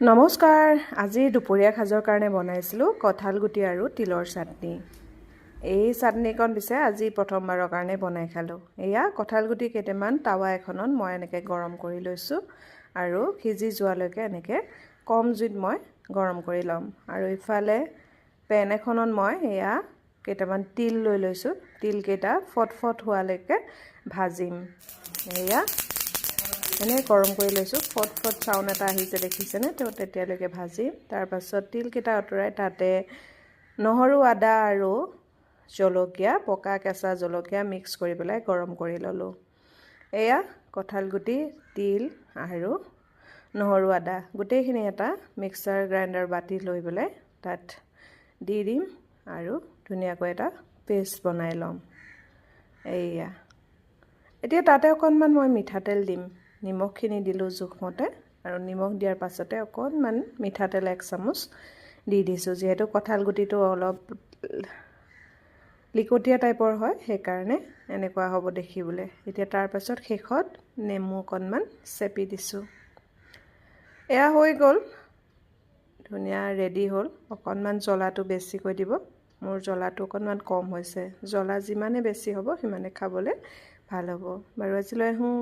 নমস্কাৰ। আজি দুপৰীয়া সাজৰ কাৰণে বনাইছিলোঁ কঁঠাল গুটি আৰু তিলৰ চাটনি। এই চাটনিকণ পিছে আজি প্ৰথমবাৰৰ কাৰণে বনাই খালোঁ। এয়া কঁঠাল গুটি কেইটামান টাৱা এখনত মই এনেকৈ গৰম কৰি লৈছোঁ আৰু সিজি যোৱালৈকে এনেকৈ কম জুইত মই গৰম কৰি ল'ম। আৰু ইফালে পেন এখনত মই এয়া কেইটামান তিল লৈ লৈছোঁ। তিলকেইটা ফটফট হোৱালৈকে ভাজিম। এয়া এনেই গৰম কৰি লৈছোঁ। ফট চাউণ্ড এটা আহিছে দেখিছেনে? তো তেতিয়ালৈকে ভাজিম। তাৰপাছত তিলকেইটা আঁতৰাই তাতে নহৰু, আদা আৰু জলকীয়া, পকা কেঁচা জলকীয়া মিক্স কৰি পেলাই গৰম কৰি ল'লোঁ। এয়া কঁঠাল গুটি, তিল আৰু নহৰু, আদা গোটেইখিনি এটা মিক্সাৰ গ্ৰাইণ্ডাৰ বাতি লৈ পেলাই তাত দি দিম আৰু ধুনীয়াকৈ এটা পেষ্ট বনাই ল'ম। এয়া এতিয়া তাতে অকণমান মই মিঠাতেল দিম। নিমখখিনি দিলোঁ জোখমতে আৰু নিমখ দিয়াৰ পাছতে অকণমান মিঠাতেল 1 চামুচ দি দিছোঁ। যিহেতু কঁঠাল গুটিটো অলপ লিকটীয়া টাইপৰ হয়, সেইকাৰণে এনেকুৱা হ'ব দেখিবলৈ। এতিয়া তাৰপাছত শেষত নেমু অকণমান চেপি দিছোঁ। এয়া হৈ গ'ল, ধুনীয়া ৰেডি হ'ল। অকণমান জ্বলাটো বেছিকৈ দিব। মোৰ জ্বলাটো অকণমান কম হৈছে। জ্বলা যিমানে বেছি হ'ব সিমানে খাবলৈ ভাল হ'ব। বাৰু আজিলৈ আহোঁ।